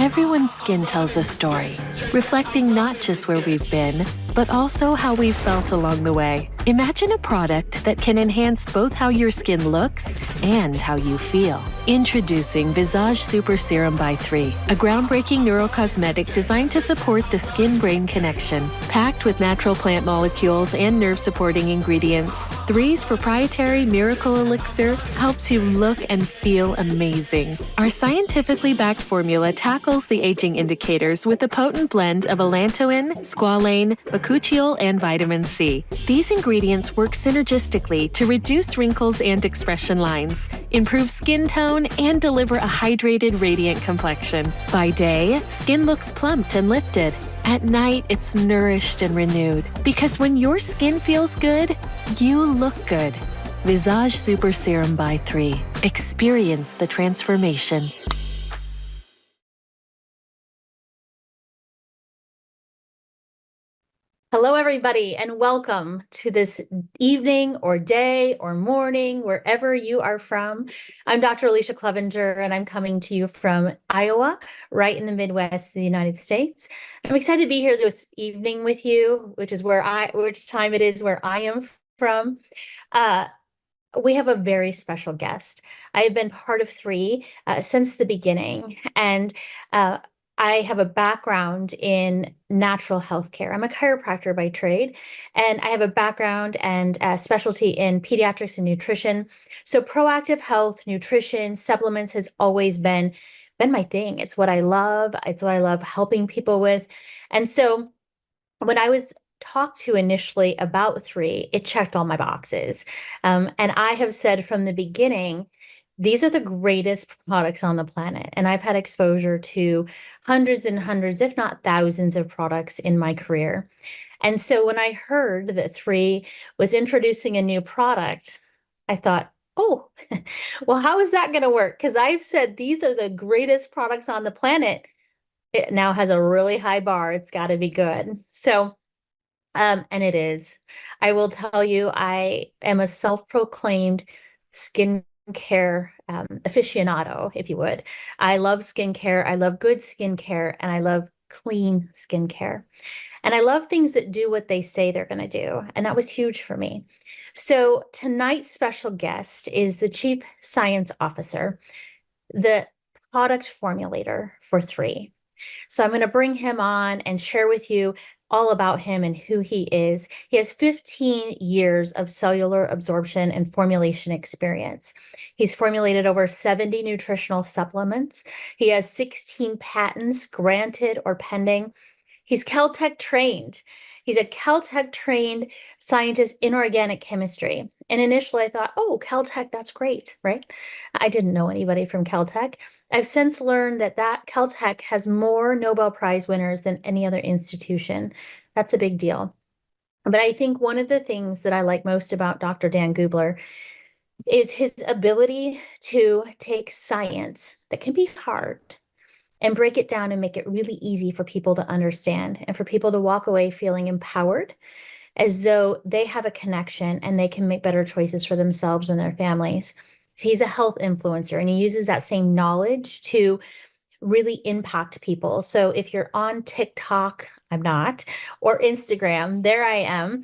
Everyone's skin tells a story, reflecting not just where we've been, but also how we've felt along the way. Imagine a product that can enhance both how your skin looks and how you feel. Introducing Visage Super Serum by 3, a groundbreaking neuro-cosmetic designed to support the skin-brain connection. Packed with natural plant molecules and nerve-supporting ingredients, 3's proprietary miracle elixir helps you look and feel amazing. Our scientifically backed formula tackles the aging indicators with a potent blend of allantoin, squalane, bakuchiol, and vitamin C. These ingredients work synergistically to reduce wrinkles and expression lines, improve skin tone, and deliver a hydrated, radiant complexion. By day, skin looks plumped and lifted. At night, it's nourished and renewed. Because when your skin feels good, you look good. Visage Super Serum by 3. Experience the transformation. Hello, everybody, and welcome to this evening or day or morning, wherever you are from. I'm Dr. Alicia Clevenger, and I'm coming to you from Iowa, right in the Midwest of the United States. I'm excited to be here this evening with you, which time it is where I am from. We have a very special guest. I have been part of 3 since the beginning, and I have a background in natural health care. I'm a chiropractor by trade, and I have a background and a specialty in pediatrics and nutrition. So proactive health, nutrition, supplements has always been my thing. It's what I love. It's what I love helping people with. And so when I was talked to initially about 3, it checked all my boxes. And I have said from the beginning, these are the greatest products on the planet. And I've had exposure to hundreds and hundreds, if not thousands of products in my career. And so when I heard that 3 was introducing a new product, I thought, oh, well, how is that going to work? Because I've said these are the greatest products on the planet. It now has a really high bar. It's got to be good. So, and it is. I will tell you, I am a self-proclaimed skincare aficionado, if you would. I love skincare. I love good skincare, and I love clean skincare. And I love things that do what they say they're going to do. And that was huge for me. So tonight's special guest is the Chief Science Officer, the product formulator for 3. So I'm going to bring him on and share with you all about him and who he is. He has 15 years of cellular absorption and formulation experience. He's formulated over 70 nutritional supplements. He has 16 patents granted or pending. He's Caltech trained. He's a Caltech trained scientist in organic chemistry. And initially I thought, oh, Caltech, that's great, right? I didn't know anybody from Caltech. I've since learned that Caltech has more Nobel Prize winners than any other institution. That's a big deal. But I think one of the things that I like most about Dr. Dan Gubler is his ability to take science that can be hard and break it down and make it really easy for people to understand and for people to walk away feeling empowered, as though they have a connection and they can make better choices for themselves and their families. So he's a health influencer, and he uses that same knowledge to really impact people. So if you're on TikTok, I'm not, or Instagram, there I am.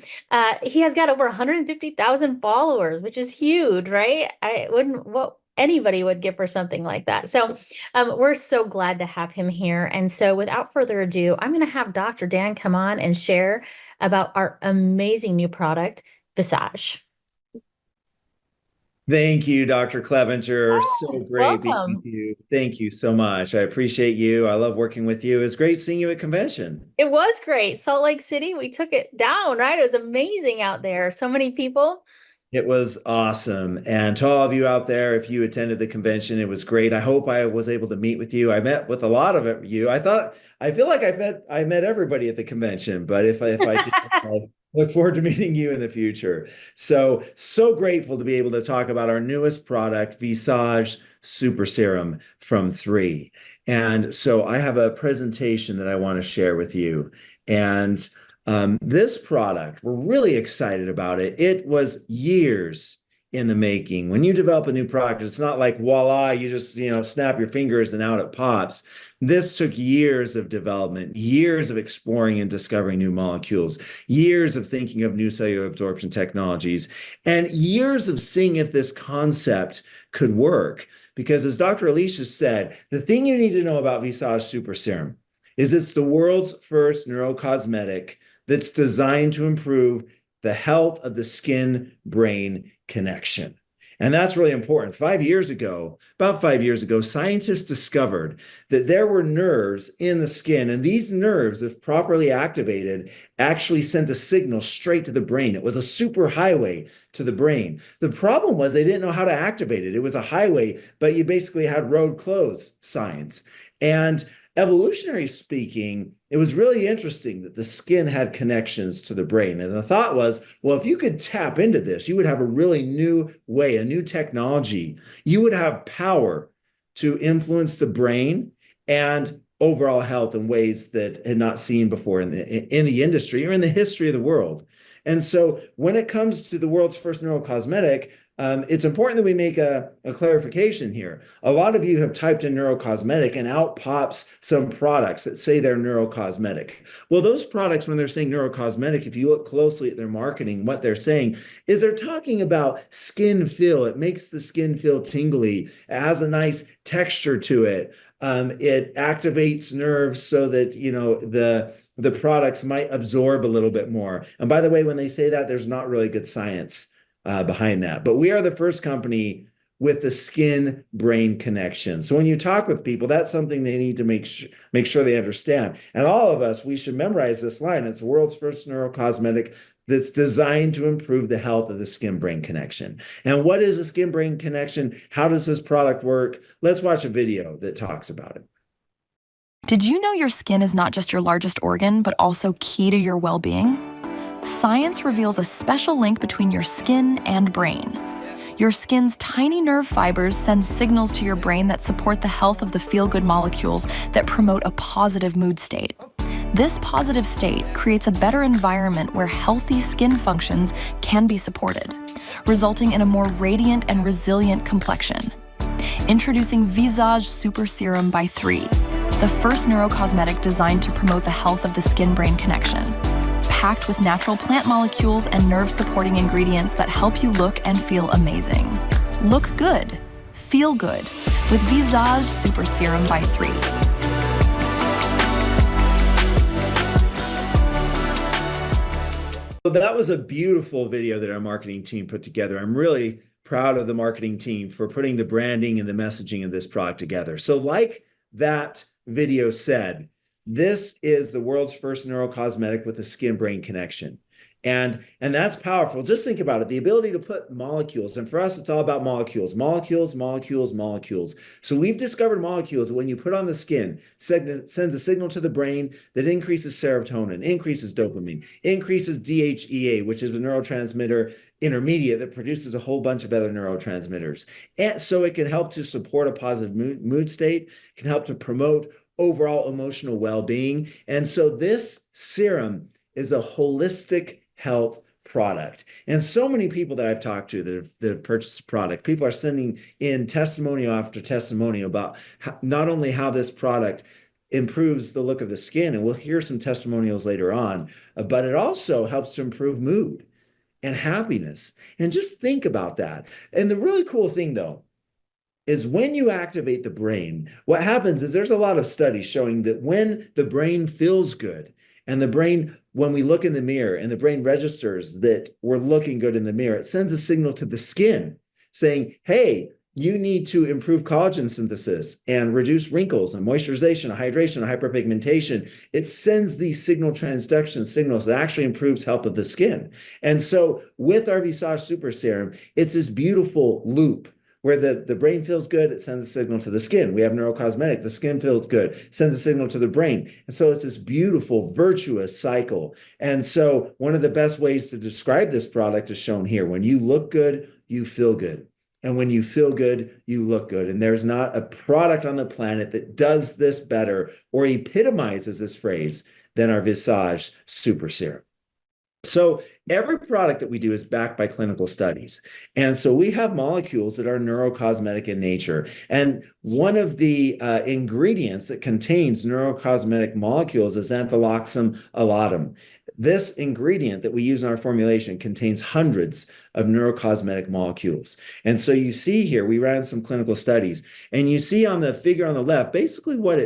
He has got over 150,000 followers, which is huge, right? I wouldn't, what anybody would give for something like that. So we're so glad to have him here. And so without further ado, I'm going to have Dr. Dan come on and share about our amazing new product, Visage. Thank you, Dr. Clevenger. So great being Welcome. with you. Thank you so much. I appreciate you. I love working with you. It's great seeing you at convention. It was great. Salt Lake City, we took it down, right? It was amazing out there. So many people. It was awesome. And to all of you out there, if you attended the convention, it was great. I hope I was able to meet with you. I met with a lot of you. I feel like I met everybody at the convention, but if I did, I look forward to meeting you in the future. So grateful to be able to talk about our newest product, Visage Super Serum from 3. And so I have a presentation that I want to share with you. And this product, we're really excited about it. It was years in the making. When you develop a new product, it's not like voila, you just, snap your fingers and out it pops. This took years of development, years of exploring and discovering new molecules, years of thinking of new cellular absorption technologies, and years of seeing if this concept could work. Because as Dr. Alicia said, the thing you need to know about Visage Super Serum is it's the world's first neuro-cosmetic that's designed to improve the health of the skin-brain connection. And that's really important. About 5 years ago, scientists discovered that there were nerves in the skin, and these nerves, if properly activated, actually sent a signal straight to the brain. It was a super highway to the brain. The problem was they didn't know how to activate it. It was a highway, but you basically had road closed science. And evolutionary speaking, it was really interesting that the skin had connections to the brain. And the thought was, well, if you could tap into this, you would have a really new way, a new technology. You would have power to influence the brain and overall health in ways that had not seen before in the industry or in the history of the world. And so when it comes to the world's first neuro-cosmetic, it's important that we make a clarification here. A lot of you have typed in neuro-cosmetic and out pops some products that say they're neuro-cosmetic. Well, those products, when they're saying neuro-cosmetic, if you look closely at their marketing, what they're saying is they're talking about skin feel. It makes the skin feel tingly. It has a nice texture to it. It activates nerves so that, the products might absorb a little bit more. And by the way, when they say that, there's not really good science behind that. But we are the first company with the skin-brain connection. So when you talk with people, that's something they need to make sure they understand. And all of us, we should memorize this line. It's the world's first neuro-cosmetic that's designed to improve the health of the skin-brain connection. And what is a skin-brain connection? How does this product work? Let's watch a video that talks about it. Did you know your skin is not just your largest organ, but also key to your well-being? Science reveals a special link between your skin and brain. Your skin's tiny nerve fibers send signals to your brain that support the health of the feel-good molecules that promote a positive mood state. This positive state creates a better environment where healthy skin functions can be supported, resulting in a more radiant and resilient complexion. Introducing Visage Super Serum by 3, the first neuro-cosmetic designed to promote the health of the skin-brain connection. Packed with natural plant molecules and nerve-supporting ingredients that help you look and feel amazing. Look good, feel good, with Visage Super Serum by 3. So that was a beautiful video that our marketing team put together. I'm really proud of the marketing team for putting the branding and the messaging of this product together. So like that video said, this is the world's first neuro-cosmetic with a skin-brain connection. And that's powerful. Just think about it, the ability to put molecules, and for us, it's all about molecules. So we've discovered molecules that when you put on the skin, sends a signal to the brain that increases serotonin, increases dopamine, increases DHEA, which is a neurotransmitter intermediate that produces a whole bunch of other neurotransmitters. And so it can help to support a positive mood state, can help to promote overall emotional well-being. And so this serum is a holistic health product. And so many people that I've talked to that have purchased the product, people are sending in testimonial after testimonial about not only how this product improves the look of the skin, and we'll hear some testimonials later on, but it also helps to improve mood and happiness. And just think about that. And the really cool thing, though, is when you activate the brain, what happens is there's a lot of studies showing that when the brain feels good, and the brain, when we look in the mirror and the brain registers that we're looking good in the mirror, it sends a signal to the skin saying, hey, you need to improve collagen synthesis and reduce wrinkles and moisturization, hydration, and hyperpigmentation. It sends these signal transduction signals that actually improves health of the skin. And so with our Visage Super Serum, it's this beautiful loop where the brain feels good, it sends a signal to the skin. We have neuro-cosmetic, the skin feels good, sends a signal to the brain. And so it's this beautiful, virtuous cycle. And so one of the best ways to describe this product is shown here. When you look good, you feel good. And when you feel good, you look good. And there's not a product on the planet that does this better or epitomizes this phrase than our Visage Super Serum. So every product that we do is backed by clinical studies. And so we have molecules that are neuro-cosmetic in nature. And one of the ingredients that contains neuro-cosmetic molecules is xantholoxum alatum. This ingredient that we use in our formulation contains hundreds of neuro-cosmetic molecules. And so you see here, we ran some clinical studies, and you see on the figure on the left, basically what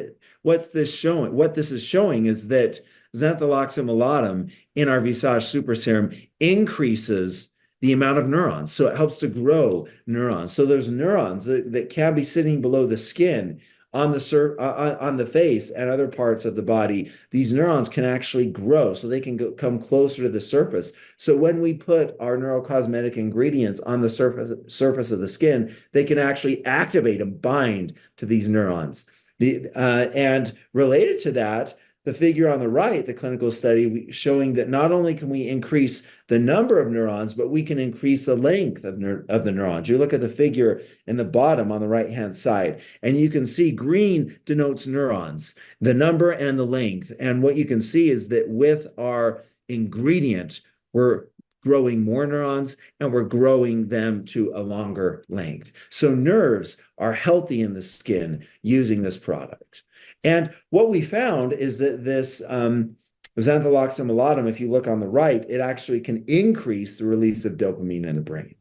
this is showing is that xantholoxum alatum in our Visage Super Serum increases the amount of neurons. So it helps to grow neurons. So there's neurons that can be sitting below the skin on the face and other parts of the body. These neurons can actually grow so they can come closer to the surface. So when we put our neurocosmetic ingredients on the surface of the skin, they can actually activate and bind to these neurons. And related to that, the figure on the right, the clinical study showing that not only can we increase the number of neurons, but we can increase the length of the neurons. You look at the figure in the bottom on the right-hand side, and you can see green denotes neurons, the number and the length. And what you can see is that with our ingredient, we're growing more neurons and we're growing them to a longer length. So nerves are healthy in the skin using this product. And what we found is that this xantholoxum alatum, if you look on the right, it actually can increase the release of dopamine in the brain.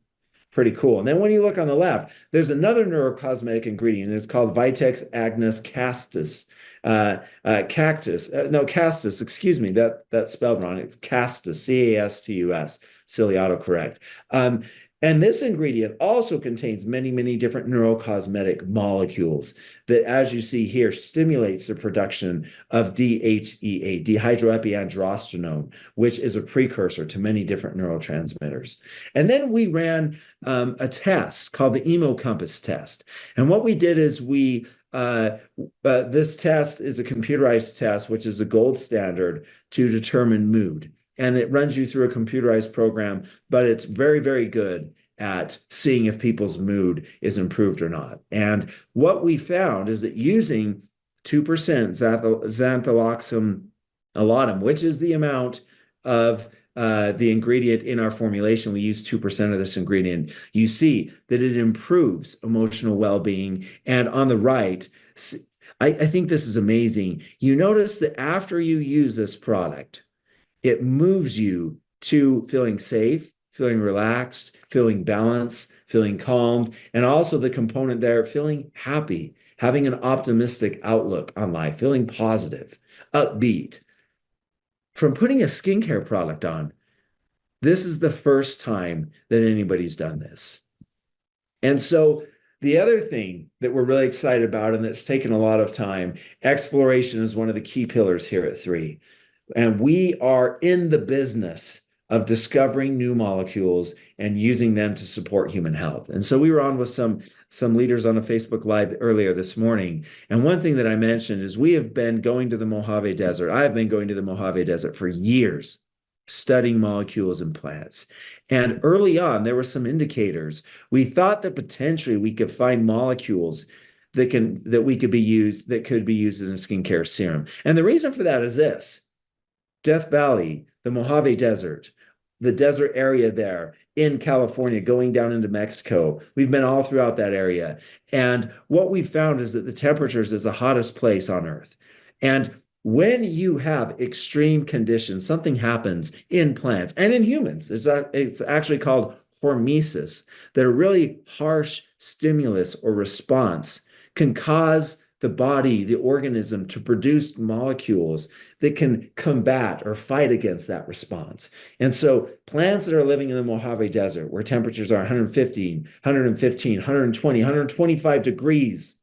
Pretty cool. And then when you look on the left, there's another neurocosmetic ingredient, and it's called Vitex agnus castus. Castus, excuse me, that's spelled wrong. It's castus, C-A-S-T-U-S, silly autocorrect. And this ingredient also contains many, many different neurocosmetic molecules that, as you see here, stimulates the production of DHEA, dehydroepiandrosterone, which is a precursor to many different neurotransmitters. And then we ran a test called the EmoCompass test. And what we did is this test is a computerized test, which is a gold standard to determine mood. And it runs you through a computerized program, but it's very, very good at seeing if people's mood is improved or not. And what we found is that using 2% xantholoxum alatum, which is the amount of the ingredient in our formulation, we use 2% of this ingredient, you see that it improves emotional well-being. And on the right, I think this is amazing. You notice that after you use this product, it moves you to feeling safe, feeling relaxed, feeling balanced, feeling calmed, and also the component there, feeling happy, having an optimistic outlook on life, feeling positive, upbeat. From putting a skincare product on, this is the first time that anybody's done this. And so the other thing that we're really excited about, and that's taken a lot of time, exploration is one of the key pillars here at 3. And we are in the business of discovering new molecules and using them to support human health. And so we were on with some leaders on a Facebook Live earlier this morning. And one thing that I mentioned is we have been going to the Mojave Desert. I've been going to the Mojave Desert for years, studying molecules in plants. And early on, there were some indicators. We thought that potentially we could find molecules that could be used in a skincare serum. And the reason for that is this. Death Valley, the Mojave Desert, the desert area there in California, going down into Mexico. We've been all throughout that area. And what we found is that the temperatures is the hottest place on Earth. And when you have extreme conditions, something happens in plants and in humans. It's actually called hormesis, that a really harsh stimulus or response can cause the body, the organism, to produce molecules that can combat or fight against that response. And so plants that are living in the Mojave Desert, where temperatures are 115, 120, 125 degrees,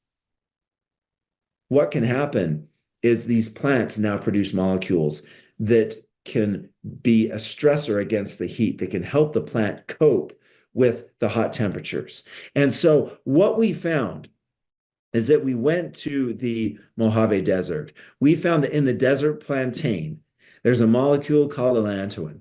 what can happen is these plants now produce molecules that can be a stressor against the heat, that can help the plant cope with the hot temperatures. And so what we found is that we went to the Mojave Desert. We found that in the desert plantain, there's a molecule called allantoin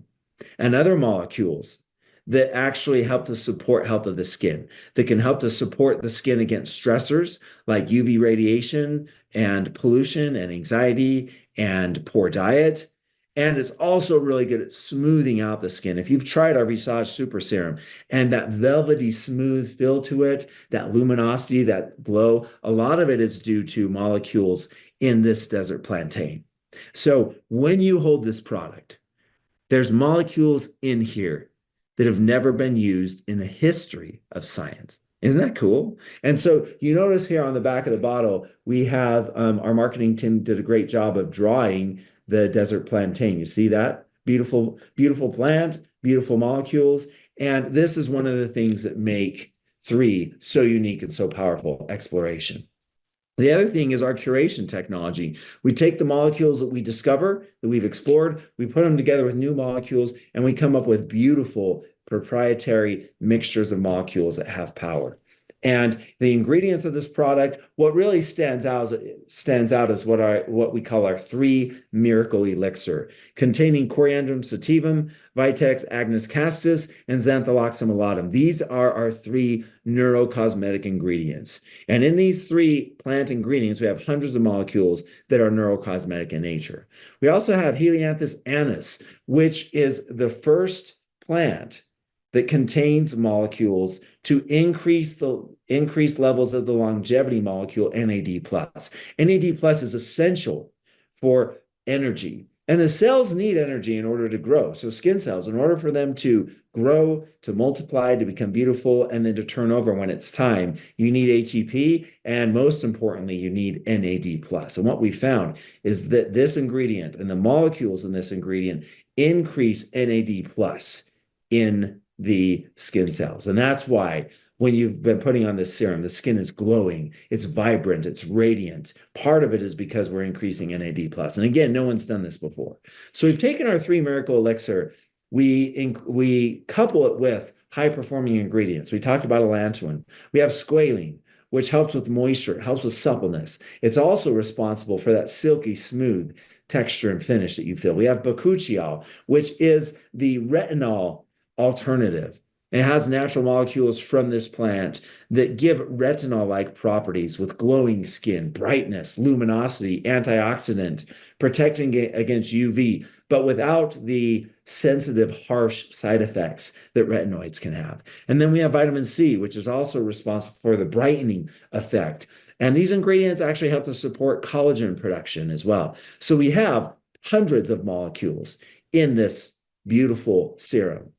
and other molecules that actually help to support health of the skin, that can help to support the skin against stressors like UV radiation and pollution and anxiety and poor diet. And it's also really good at smoothing out the skin. If you've tried our Visage Super Serum and that velvety smooth feel to it, that luminosity, that glow, a lot of it is due to molecules in this desert plantain. So when you hold this product, there's molecules in here that have never been used in the history of science. Isn't that cool? And so you notice here on the back of the bottle, we have our marketing team did a great job of drawing the desert plantain. You see that? Beautiful, beautiful plant, beautiful molecules. And this is one of the things that make 3 so unique and so powerful: exploration. The other thing is our curation technology. We take the molecules that we discover, that we've explored, we put them together with new molecules, and we come up with beautiful proprietary mixtures of molecules that have power. And the ingredients of this product, what really stands out is what we call our 3 miracle elixir, containing Coriandrum sativum, Vitex agnus castus, and Xantholoxum alatum. These are our 3 neuro-cosmetic ingredients. And in these 3 plant ingredients, we have hundreds of molecules that are neuro-cosmetic in nature. We also have Helianthus annuus, which is the first plant that contains molecules to increase levels of the longevity molecule NAD+. NAD+ is essential for energy. And the cells need energy in order to grow. So skin cells, in order for them to grow, to multiply, to become beautiful, and then to turn over when it's time, you need ATP, and most importantly, you need NAD+. And what we found is that this ingredient and the molecules in this ingredient increase NAD+ in the skin cells. And that's why when you've been putting on this serum, the skin is glowing, it's vibrant, it's radiant. Part of it is because we're increasing NAD+. And again, no one's done this before. So we've taken our 3 miracle elixir, we couple it with high-performing ingredients. We talked about allantoin. We have squalene, which helps with moisture, helps with suppleness. It's also responsible for that silky smooth texture and finish that you feel. We have bakuchiol, which is the retinol alternative. It has natural molecules from this plant that give retinol-like properties with glowing skin, brightness, luminosity, antioxidant, protecting against UV, but without the sensitive, harsh side effects that retinoids can have. And then we have vitamin C, which is also responsible for the brightening effect. And these ingredients actually help to support collagen production as well. So we have hundreds of molecules in this beautiful serum.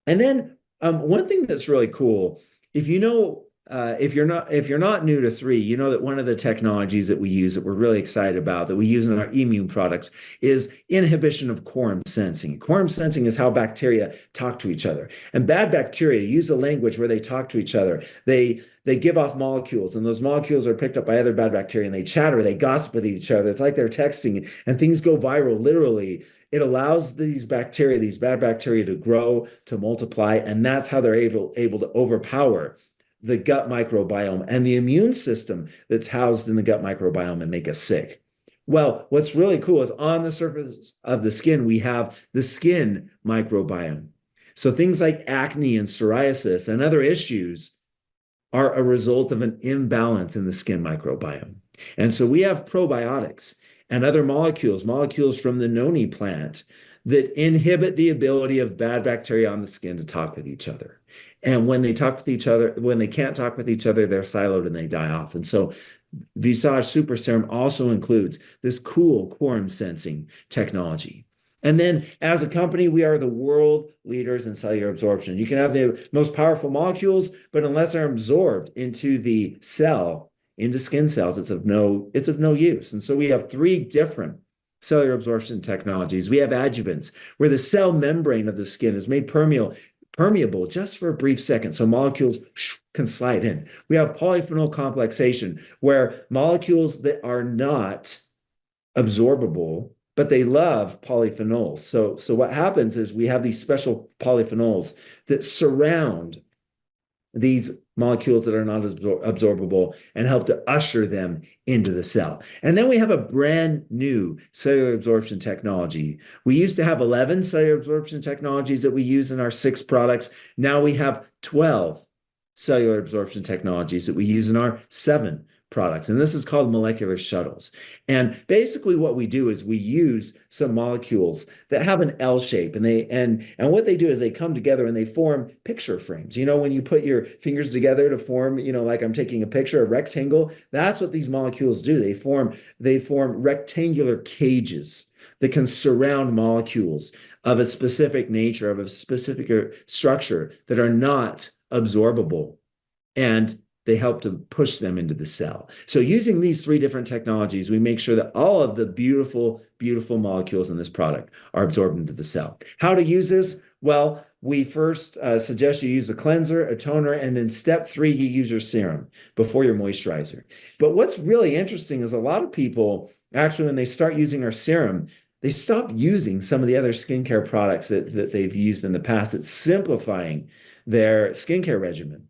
And then one thing that's really cool, if you're not new to 3, you know that one of the technologies that we use that we're really excited about, that we use in our immune products, is inhibition of quorum sensing. Quorum sensing is how bacteria talk to each other. And bad bacteria use a language where they talk to each other. They give off molecules, and those molecules are picked up by other bad bacteria, and they chatter, they gossip with each other. It's like they're texting, and things go viral, literally. It allows these bacteria, these bad bacteria, to grow, to multiply, and that's how they're able to overpower the gut microbiome and the immune system that's housed in the gut microbiome and make us sick. Well, what's really cool is on the surface of the skin, we have the skin microbiome. So things like acne and psoriasis and other issues are a result of an imbalance in the skin microbiome. And so we have probiotics and other molecules from the noni plant that inhibit the ability of bad bacteria on the skin to talk with each other. And when they talk with each other, when they can't talk with each other, they're siloed and they die off. And so Visage Super Serum also includes this cool quorum sensing technology. And then as a company, we are the world leaders in cellular absorption. You can have the most powerful molecules, but unless they're absorbed into the cell, into skin cells, it's of no use. And so we have 3 different cellular absorption technologies. We have adjuvants, where the cell membrane of the skin is made permeable just for a brief second, so molecules can slide in. We have polyphenol complexation, where molecules that are not absorbable, but they love polyphenols. So what happens is we have these special polyphenols that surround these molecules that are not absorbable and help to usher them into the cell. And then we have a brand new cellular absorption technology. We used to have 11 cellular absorption technologies that we use in our 6 products. Now we have 12 cellular absorption technologies that we use in our 7 products. And this is called molecular shuttles. And basically what we do is we use some molecules that have an L shape, and what they do is they come together and they form picture frames. You know, when you put your fingers together to form, you know, like I'm taking a picture, a rectangle, that's what these molecules do. They form rectangular cages that can surround molecules of a specific nature, of a specific structure that are not absorbable, and they help to push them into the cell. So using these three different technologies, we make sure that all of the beautiful, beautiful molecules in this product are absorbed into the cell. How to use this? Well, we first suggest you use a cleanser, a toner, and then step 3, you use your serum before your moisturizer. But what's really interesting is a lot of people, actually, when they start using our serum, they stop using some of the other skincare products that they've used in the past. It's simplifying their skincare regimen.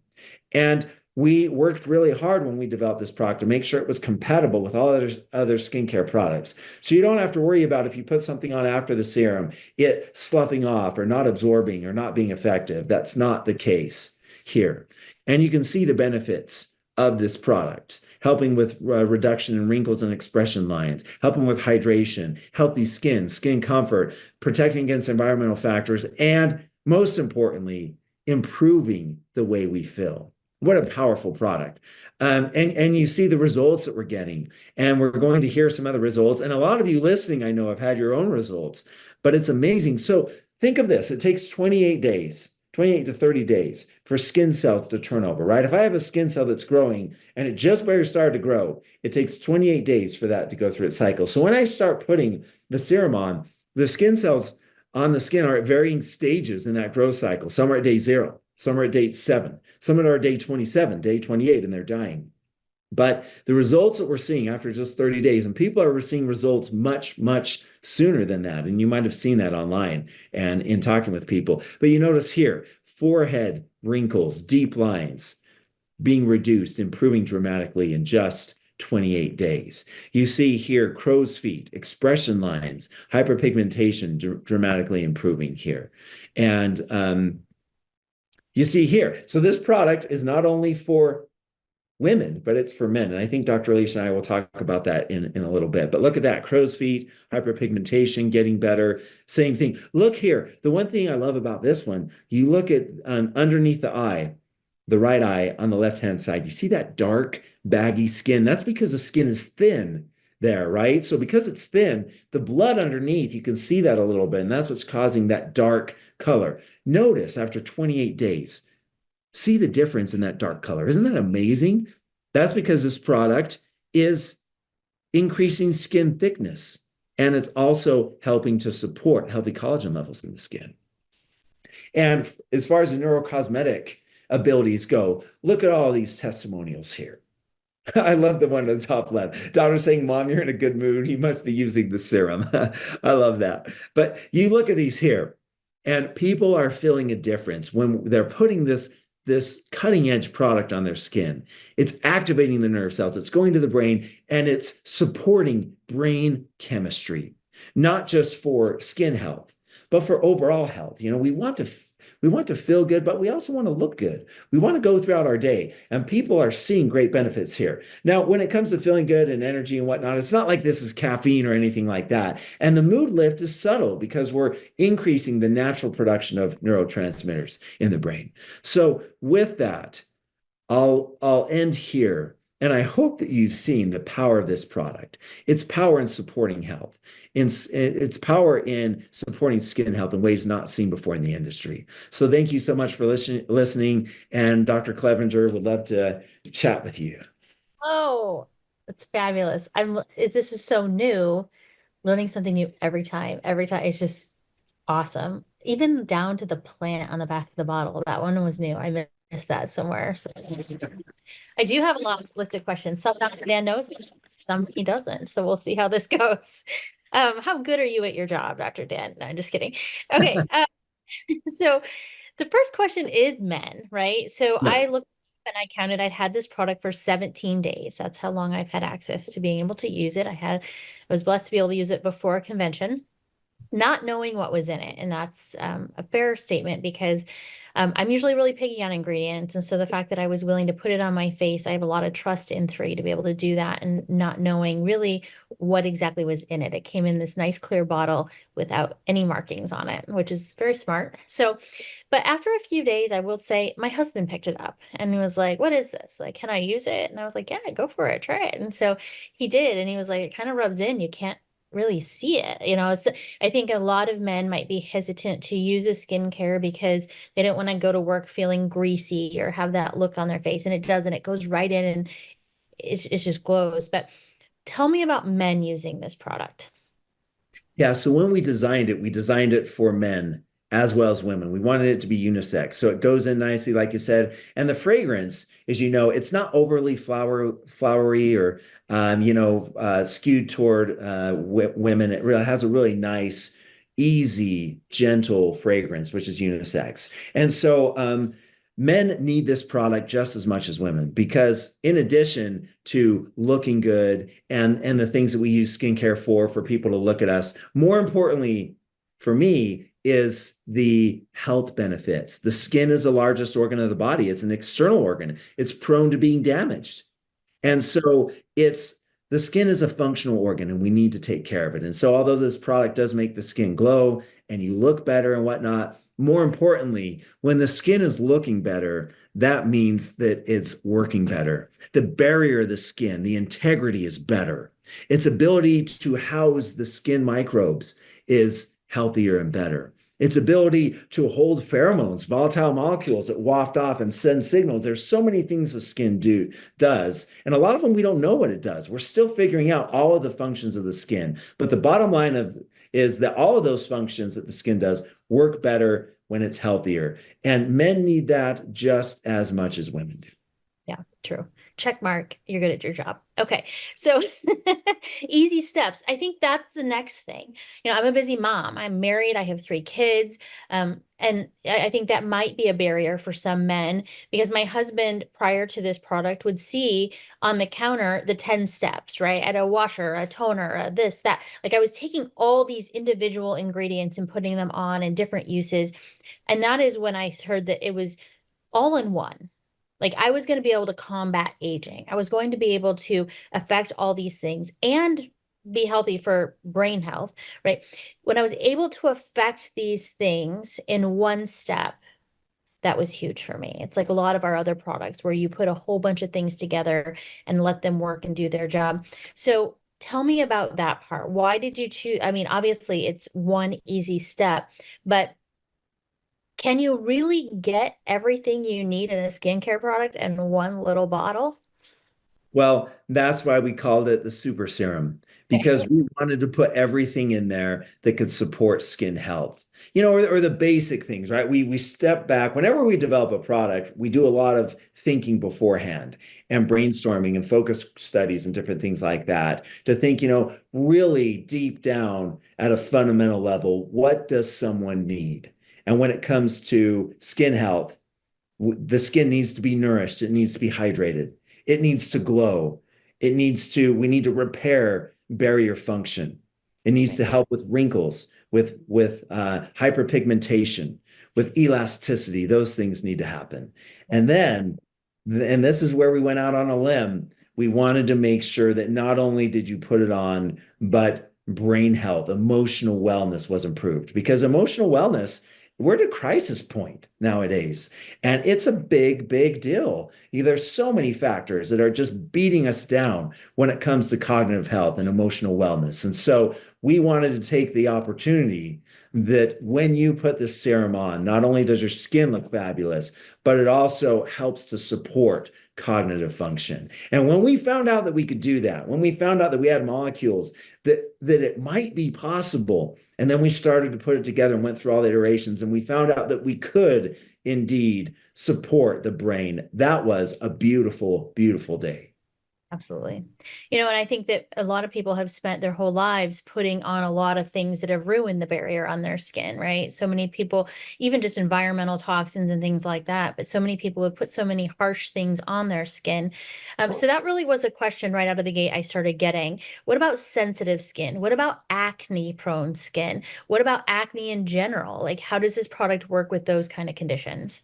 And we worked really hard when we developed this product to make sure it was compatible with all other skincare products. So you don't have to worry about if you put something on after the serum, it sloughing off or not absorbing or not being effective. That's not the case here. And you can see the benefits of this product, helping with reduction in wrinkles and expression lines, helping with hydration, healthy skin comfort, protecting against environmental factors, and most importantly, improving the way we feel. What a powerful product. And you see the results that we're getting. And we're going to hear some other results. And a lot of you listening, I know, have had your own results, but it's amazing. So think of this. It takes 28 days, 28 to 30 days for skin cells to turn over, right? If I have a skin cell that's growing and it just barely started to grow, it takes 28 days for that to go through its cycle. So when I start putting the serum on, the skin cells on the skin are at varying stages in that growth cycle. Some are at day 0. Some are at day 7. Some are at day 27, day 28, and they're dying. But the results that we're seeing after just 30 days, and people are seeing results much, much sooner than that. And you might have seen that online and in talking with people. But you notice here, forehead wrinkles, deep lines being reduced, improving dramatically in just 28 days. You see here crow's feet, expression lines, hyperpigmentation dramatically improving here. And you see here, so this product is not only for women, but it's for men. And I think Dr. Alicia and I will talk about that in a little bit. But look at that, crow's feet, hyperpigmentation, getting better, same thing. Look here, the one thing I love about this one, you look at underneath the eye, the right eye on the left-hand side, you see that dark, baggy skin? That's because the skin is thin there, right? So because it's thin, the blood underneath, you can see that a little bit, and that's what's causing that dark color. Notice after 28 days, see the difference in that dark color. Isn't that amazing? That's because this product is increasing skin thickness, and it's also helping to support healthy collagen levels in the skin. And as far as the neuro-cosmetic abilities go, look at all these testimonials here. I love the one on the top left. Daughter saying, Mom, you're in a good mood. You must be using the serum. I love that. But you look at these here, and people are feeling a difference when they're putting this cutting edge product on their skin. It's activating the nerve cells. It's going to the brain, and it's supporting brain chemistry, not just for skin health, but for overall health. You know, we want to feel good, but we also want to look good. We want to go throughout our day, and people are seeing great benefits here. Now, when it comes to feeling good and energy and whatnot, it's not like this is caffeine or anything like that. And the mood lift is subtle because we're increasing the natural production of neurotransmitters in the brain. So with that, I'll end here. And I hope that you've seen the power of this product. Its power in supporting health, its power in supporting skin health in ways not seen before in the industry. So thank you so much for listening. And Dr. Clevenger would love to chat with you. Oh, it's fabulous. This is so new, learning something new every time. Every time it's just awesome. Even down to the plant on the back of the bottle. That one was new. I missed that somewhere. So I do have a long list of questions. Some Dr. Dan knows, some he doesn't. So we'll see how this goes. How good are you at your job, Dr. Dan? No, I'm just kidding. Okay. So the first question is men, right? So Yeah. I looked and I counted, I'd had this product for 17 days. That's how long I've had access to being able to use it. I was blessed to be able to use it before a convention, not knowing what was in it. And that's a fair statement because I'm usually really picky on ingredients. And so the fact that I was willing to put it on my face, I have a lot of trust in 3 to be able to do that and not knowing really what exactly was in it. It came in this nice clear bottle without any markings on it, which is very smart. So, but after a few days, I will say my husband picked it up and he was like, "What is this? Like, can I use it?" And I was like, "Yeah, go for it, try it." And so he did. And he was like, "It kind of rubs in. You can't really see it." I think a lot of men might be hesitant to use a skincare because they don't want to go to work feeling greasy or have that look on their face. And it doesn't. It goes right in and it just glows. But tell me about men using this product. Yeah, so when we designed it for men as well as women. We wanted it to be unisex. So it goes in nicely, like you said. And the fragrance, as you know, it's not overly flowery or skewed toward women. It really has a really nice, easy, gentle fragrance, which is unisex. And so men need this product just as much as women because in addition to looking good and the things that we use skincare for people to look at us, more importantly for me is the health benefits. The skin is the largest organ of the body. It's an external organ. It's prone to being damaged. And so it's the skin is a functional organ and we need to take care of it. And so although this product does make the skin glow and you look better and whatnot, more importantly, when the skin is looking better, that means that it's working better. The barrier of the skin, the integrity is better. Its ability to house the skin microbes is healthier and better. Its ability to hold pheromones, volatile molecules that waft off and send signals. There's so many things the skin does, and a lot of them we don't know what it does. We're still figuring out all of the functions of the skin. But the bottom line is that all of those functions that the skin does work better when it's healthier. And men need that just as much as women do. Yeah, true. Check mark. You're good at your job. Okay. So easy steps. I think that's the next thing. I'm a busy mom. I'm married. I have 3 kids. And I think that might be a barrier for some men because my husband, prior to this product, would see on the counter the 10 steps, right? At a washer, a toner, a this, that. Like I was taking all these individual ingredients and putting them on in different uses. And that is when I heard that it was all in one. Like I was going to be able to combat aging. I was going to be able to affect all these things and be healthy for brain health, right? When I was able to affect these things in one step, that was huge for me. It's like a lot of our other products where you put a whole bunch of things together and let them work and do their job. So tell me about that part. Why did you choose? I mean, obviously it's one easy step, but can you really get everything you need in a skincare product in one little bottle? Well, that's why we called it the super serum, because we wanted to put everything in there that could support skin health, or the basic things, right? We step back. Whenever we develop a product, we do a lot of thinking beforehand and brainstorming and focus studies and different things like that to think, really deep down at a fundamental level, what does someone need? And when it comes to skin health, the skin needs to be nourished. It needs to be hydrated. It needs to glow. We need to repair barrier function. It needs to help with wrinkles, with hyperpigmentation, with elasticity. Those things need to happen. And this is where we went out on a limb. We wanted to make sure that not only did you put it on, but brain health, emotional wellness was improved because emotional wellness, we're at a crisis point nowadays. And it's a big, big deal. There's so many factors that are just beating us down when it comes to cognitive health and emotional wellness. And so we wanted to take the opportunity that when you put this serum on, not only does your skin look fabulous, but it also helps to support cognitive function. And when we found out that we could do that, when we found out that we had molecules that it might be possible, and then we started to put it together and went through all the iterations, and we found out that we could indeed support the brain, that was a beautiful, beautiful day. Absolutely. And I think that a lot of people have spent their whole lives putting on a lot of things that have ruined the barrier on their skin, right? So many people, even just environmental toxins and things like that, but so many people have put so many harsh things on their skin. So that really was a question right out of the gate I started getting. What about sensitive skin? What about acne prone skin? What about acne in general? Like, how does this product work with those kind of conditions?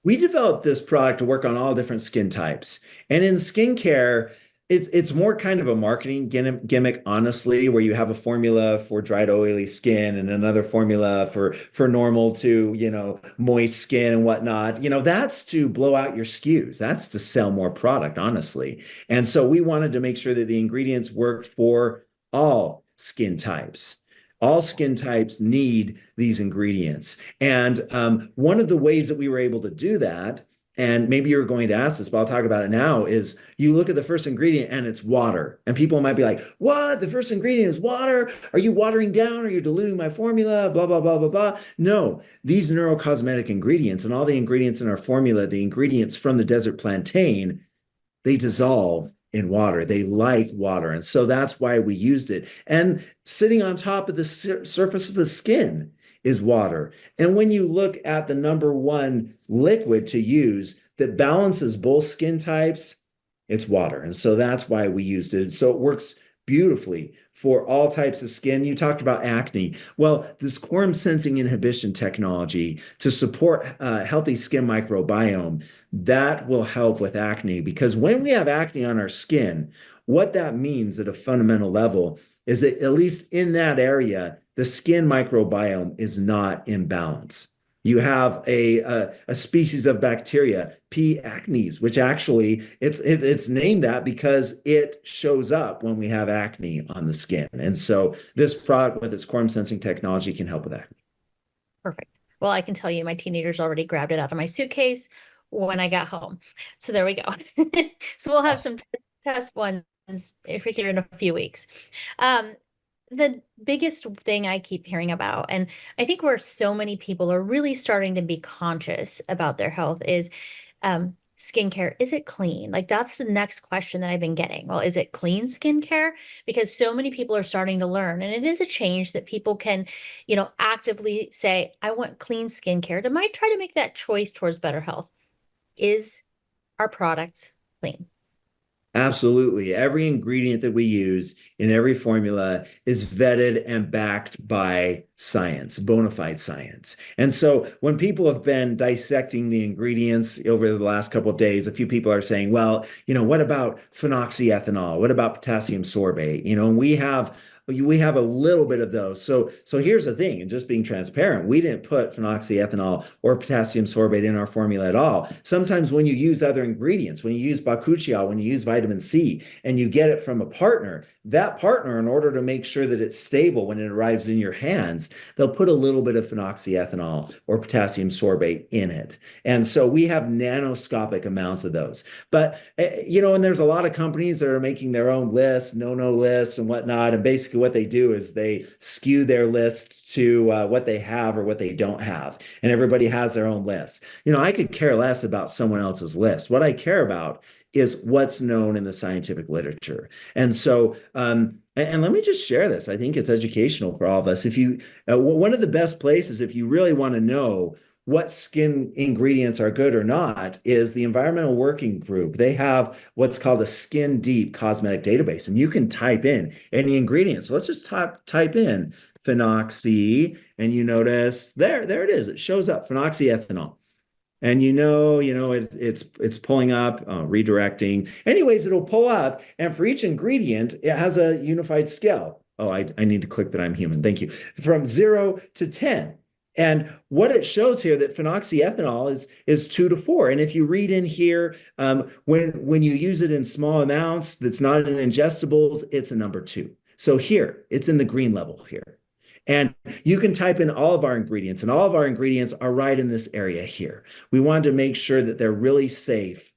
We developed this product to work on all different skin types. And in skincare, it's more kind of a marketing gimmick, honestly, where you have a formula for dried, oily skin and another formula for normal to, moist skin and whatnot. That's to blow out your SKUs. That's to sell more product, honestly. And so we wanted to make sure that the ingredients worked for all skin types. All skin types need these ingredients. And one of the ways that we were able to do that, and maybe you're going to ask this, but I'll talk about it now, is you look at the first ingredient and it's water. And people might be like, what? The first ingredient is water? Are you watering down? Are you diluting my formula? Blah, blah, blah, blah, blah. No, these neuro-cosmetic ingredients and all the ingredients in our formula, the ingredients from the desert plantain, they dissolve in water. They like water. And so that's why we used it. And sitting on top of the surface of the skin is water. And when you look at the number one liquid to use that balances both skin types, it's water. And so that's why we used it. So it works beautifully for all types of skin. You talked about acne. Well, this quorum sensing inhibition technology to support healthy skin microbiome, that will help with acne, because when we have acne on our skin, what that means at a fundamental level is that at least in that area, the skin microbiome is not in balance. You have a species of bacteria, P. acnes, which actually it's named that because it shows up when we have acne on the skin. And so this product with its quorum sensing technology can help with acne. Perfect. Well, I can tell you my teenagers already grabbed it out of my suitcase when I got home. So there we go. So we'll have some test ones here in a few weeks. The biggest thing I keep hearing about, and I think where so many people are really starting to be conscious about their health, is skincare. Is it clean? Like, that's the next question that I've been getting. Well, is it clean skincare? Because so many people are starting to learn, and it is a change that people can, actively say, I want clean skincare. To might try to make that choice towards better health. Is our product clean? Absolutely. Every ingredient that we use in every formula is vetted and backed by science, bona fide science. And so when people have been dissecting the ingredients over the last couple of days, a few people are saying, well, what about phenoxyethanol? What about potassium sorbate? And we have a little bit of those. So here's the thing, and just being transparent, we didn't put phenoxyethanol or potassium sorbate in our formula at all. Sometimes when you use other ingredients, when you use bakuchiol, when you use vitamin C, and you get it from a partner, that partner, in order to make sure that it's stable when it arrives in your hands, they'll put a little bit of phenoxyethanol or potassium sorbate in it. And so we have nanoscopic amounts of those. But, and there's a lot of companies that are making their own lists, no lists and whatnot. And basically what they do is they skew their lists to what they have or what they don't have. And everybody has their own list. I could care less about someone else's list. What I care about is what's known in the scientific literature. And so, and let me just share this. I think it's educational for all of us. If you, one of the best places, if you really want to know what skin ingredients are good or not, is the Environmental Working Group. They have what's called a skin deep cosmetic database, and you can type in any ingredients. So let's just type in phenoxy, and you notice there it is. It shows up, phenoxyethanol. And it's pulling up, redirecting. Anyways, it'll pull up, and for each ingredient, it has a unified scale. Oh, I need to click that I'm human. Thank you. From 0 to 10. And what it shows here, that phenoxyethanol is 2 to 4. And if you read in here, when you use it in small amounts, that's not in ingestibles, it's a number 2. So here, it's in the green level here. And you can type in all of our ingredients, and all of our ingredients are right in this area here. We wanted to make sure that they're really safe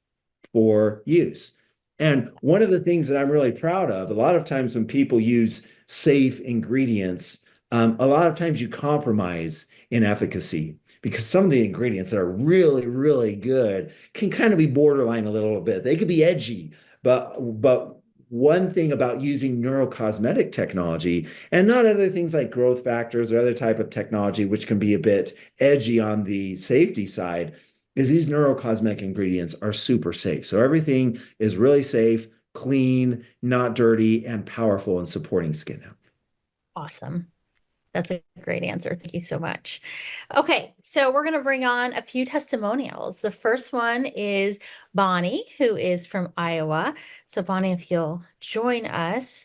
for use. And one of the things that I'm really proud of, a lot of times when people use safe ingredients, a lot of times you compromise in efficacy, because some of the ingredients that are really, really good can kind of be borderline a little bit. They could be edgy, but one thing about using neuro-cosmetic technology and not other things like growth factors or other type of technology, which can be a bit edgy on the safety side, is these neuro-cosmetic ingredients are super safe. So everything is really safe, clean, not dirty, and powerful in supporting skin health. Awesome. That's a great answer. Thank you so much. Okay, so we're going to bring on a few testimonials. The first one is Bonnie, who is from Iowa. So, Bonnie, if you'll join us.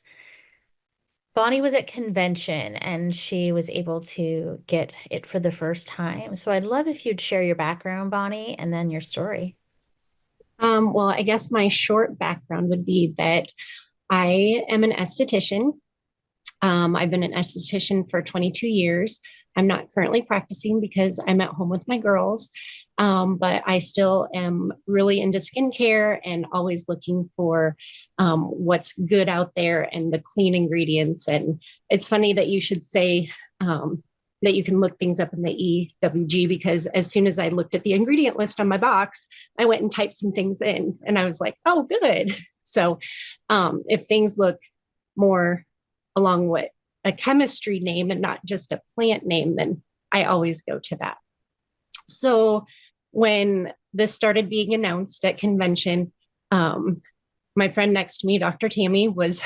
Bonnie was at convention and she was able to get it for the first time. So, I'd love if you'd share your background, Bonnie, and then your story. Well, I guess my short background would be that I am an esthetician. I've been an esthetician for 22 years. I'm not currently practicing because I'm at home with my girls, but I still am really into skincare and always looking for what's good out there and the clean ingredients. And it's funny that you should say that you can look things up in the EWG, because as soon as I looked at the ingredient list on my box, I went and typed some things in and I was like, oh, good. So if things look more along with a chemistry name and not just a plant name, then I always go to that. So when this started being announced at convention, my friend next to me, Dr. Tammy, was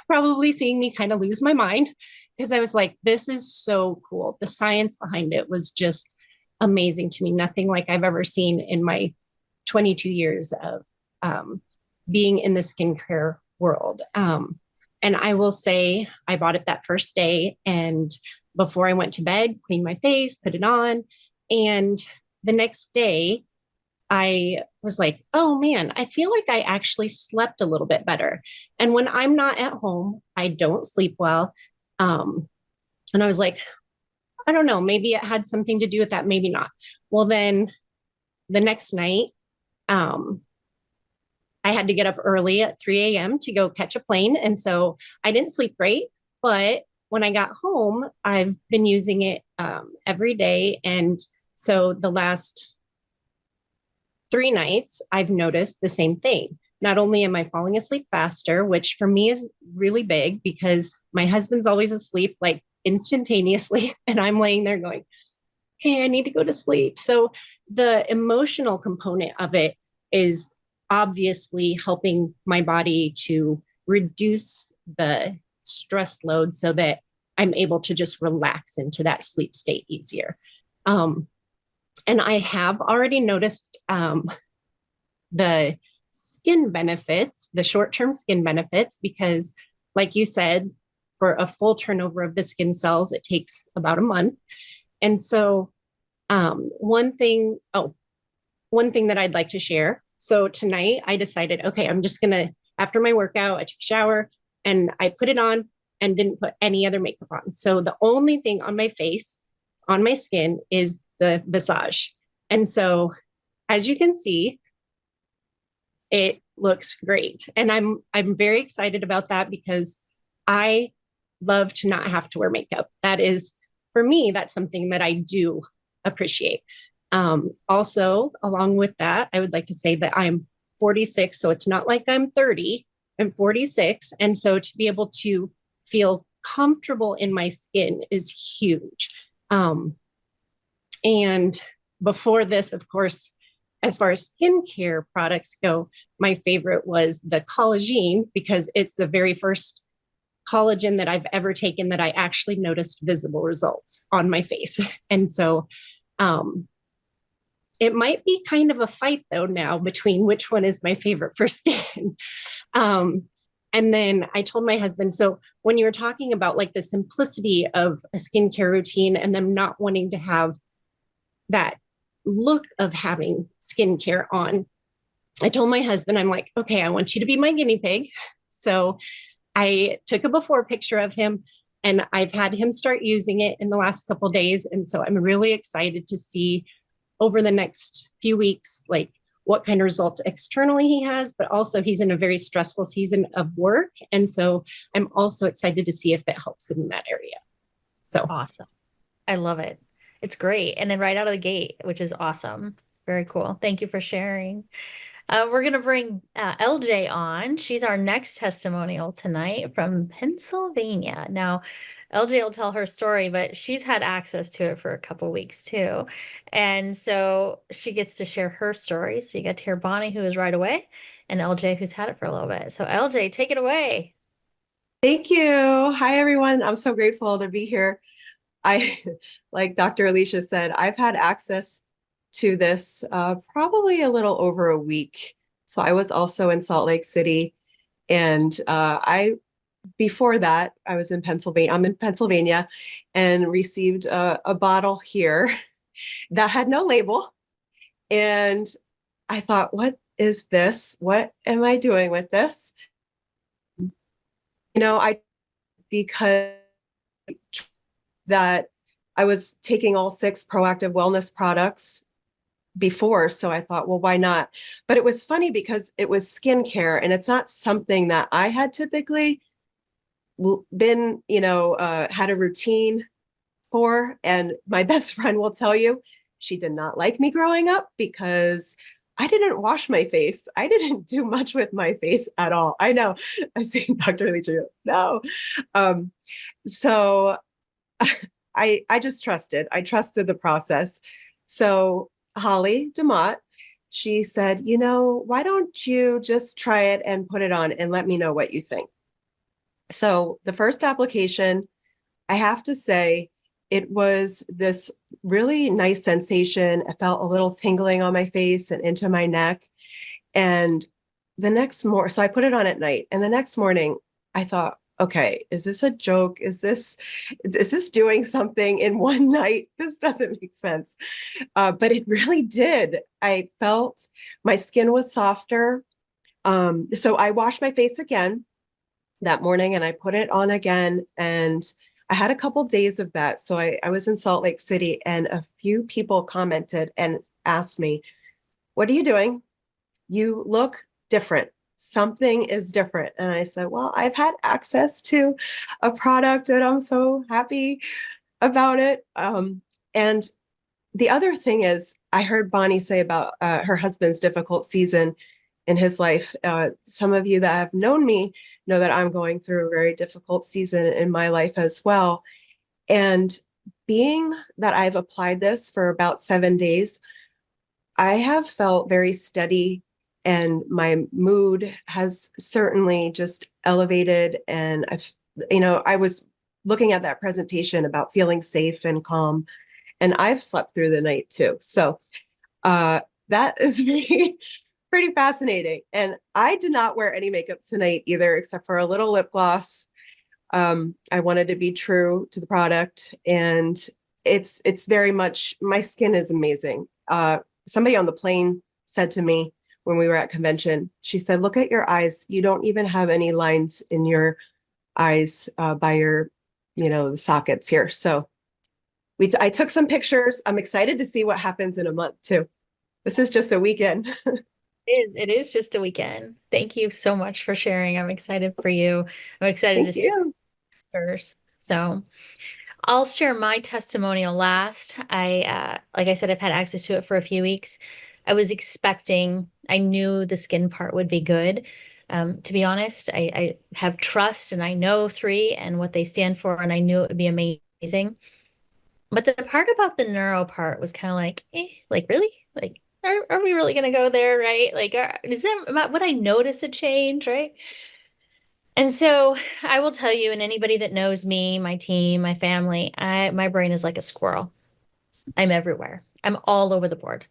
probably seeing me kind of lose my mind, because I was like, this is so cool. The science behind it was just amazing to me. Nothing like I've ever seen in my 22 years of being in the skincare world. And I will say I bought it that first day, and before I went to bed, cleaned my face, put it on. And the next day I was like, oh man, I feel like I actually slept a little bit better. And when I'm not at home, I don't sleep well. And I was like, I don't know, maybe it had something to do with that, maybe not. Well, then the next night, I had to get up early at 3 a.m. to go catch a plane. And so I didn't sleep great, but when I got home, I've been using it every day. And so the last 3 nights, I've noticed the same thing. Not only am I falling asleep faster, which for me is really big because my husband's always asleep like instantaneously. And I'm laying there going, okay, I need to go to sleep. So the emotional component of it is obviously helping my body to reduce the stress load so that I'm able to just relax into that sleep state easier. And I have already noticed the skin benefits, the short-term skin benefits, because like you said, for a full turnover of the skin cells, it takes about a month. And so one thing that I'd like to share. So tonight I decided, okay, I'm just gonna, after my workout, I took a shower and I put it on and didn't put any other makeup on. So the only thing on my face, on my skin, is the Visage. And so as you can see, it looks great. And I'm very excited about that because I love to not have to wear makeup. That is, for me, that's something that I do appreciate. Also, along with that, I would like to say that I'm 46, so it's not like I'm 30, I'm 46. And so to be able to feel comfortable in my skin is huge. And before this, of course, as far as skincare products go, my favorite was the collagen, because it's the very first collagen that I've ever taken that I actually noticed visible results on my face. And so it might be kind of a fight though now between which one is my favorite for skin. And then I told my husband, so when you were talking about like the simplicity of a skincare routine and them not wanting to have that look of having skincare on, I told my husband, I'm like, okay, I want you to be my guinea pig. So I took a before picture of him and I've had him start using it in the last couple of days. And so I'm really excited to see over the next few weeks, like what kind of results externally he has, but also he's in a very stressful season of work. And so I'm also excited to see if it helps him in that area. So awesome. I love it. It's great. And then right out of the gate, which is awesome. Very cool. Thank you for sharing. We're going to bring LJ on. She's our next testimonial tonight from Pennsylvania. Now, LJ will tell her story, but she's had access to it for a couple weeks too. And so she gets to share her story. So you get to hear Bonnie, who is right away, and LJ, who's had it for a little bit. So, LJ, take it away. Thank you. Hi, everyone. I'm so grateful to be here. I, like Dr. Alicia said, I've had access to this probably a little over a week. So I was also in Salt Lake City, and before that, I was in Pennsylvania. I'm in Pennsylvania, and received a bottle here that had no label. And I thought, what is this? What am I doing with this? Because that I was taking all 6 proactive wellness products before. So I thought, well, why not? But it was funny because it was skincare, and it's not something that I had typically been, had a routine for. And my best friend will tell you, she did not like me growing up because I didn't wash my face. I didn't do much with my face at all. I know. I see Dr. Alicia. No. So I just trusted. I trusted the process. So Holly DeMott, she said, why don't you just try it and put it on and let me know what you think? So the first application, I have to say, it was this really nice sensation. I felt a little tingling on my face and into my neck. And the next morning, so I put it on at night. And the next morning, I thought, okay, is this a joke? Is this doing something in one night? This doesn't make sense. But it really did. I felt my skin was softer. So I washed my face again that morning and I put it on again. And I had a couple days of that. So I was in Salt Lake City, and a few people commented and asked me, what are you doing? You look different. Something is different. And I said, well, I've had access to a product and I'm so happy about it. And the other thing is, I heard Bonnie say about her husband's difficult season in his life. Some of you that have known me know that I'm going through a very difficult season in my life as well. And being that I've applied this for about 7 days, I have felt very steady, and my mood has certainly just elevated. And I was looking at that presentation about feeling safe and calm, and I've slept through the night too. So that is pretty fascinating. And I did not wear any makeup tonight either, except for a little lip gloss. I wanted to be true to the product, and it's very much, my skin is amazing. Somebody on the plane said to me when we were at convention, she said, look at your eyes. You don't even have any lines in your eyes by your, the sockets here. So I took some pictures. I'm excited to see what happens in a month too. This is just a weekend. It is just a weekend. Thank you so much for sharing. I'm excited for you. I'm excited to see first. So I'll share my testimonial last. Like I said, I've had access to it for a few weeks. I knew the skin part would be good. To be honest, I have trust and I know 3 and what they stand for, and I knew it would be amazing. But the part about the neuro part was kind of like, really? Like, are we really going to go there, right? Like, would I notice a change, right? And so I will tell you, and anybody that knows me, my team, my family, my brain is like a squirrel. I'm everywhere. I'm all over the board.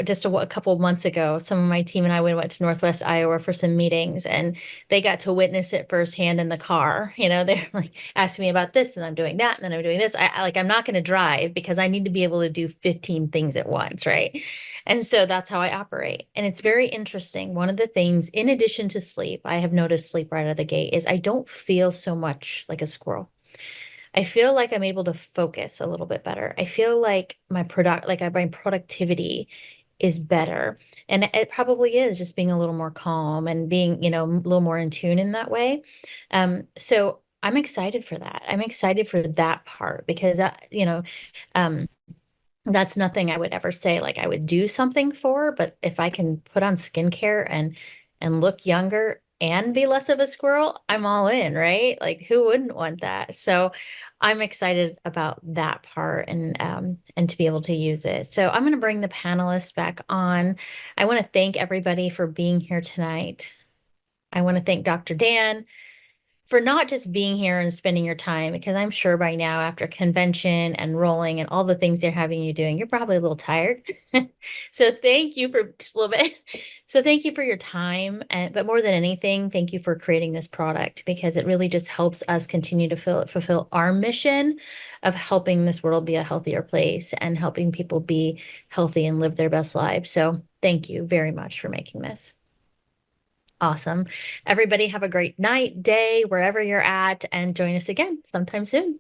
Just a couple of months ago, some of my team and I went to Northwest Iowa for some meetings, and they got to witness it firsthand in the car. They're like asking me about this, and I'm doing that, and then I'm doing this. I'm not going to drive because I need to be able to do 15 things at once, right? And so that's how I operate. And it's very interesting. One of the things, in addition to sleep, I have noticed sleep right out of the gate, is I don't feel so much like a squirrel. I feel like I'm able to focus a little bit better. I feel like my productivity is better. And it probably is just being a little more calm and being, a little more in tune in that way. So I'm excited for that. I'm excited for that part because, um, that's nothing I would ever say like I would do something for, but if I can put on skincare and look younger and be less of a squirrel, I'm all in, right? Like who wouldn't want that? So I'm excited about that part and to be able to use it. So I'm going to bring the panelists back on. I want to thank everybody for being here tonight. I want to thank Dr. Dan for not just being here and spending your time, because I'm sure by now, after convention and rolling and all the things they're having you doing, you're probably a little tired. So thank you for just a little bit. So thank you for your time. But more than anything, thank you for creating this product, because it really just helps us continue to fulfill our mission of helping this world be a healthier place and helping people be healthy and live their best lives. So thank you very much for making this. Awesome. Everybody have a great night, day, wherever you're at, and join us again sometime soon.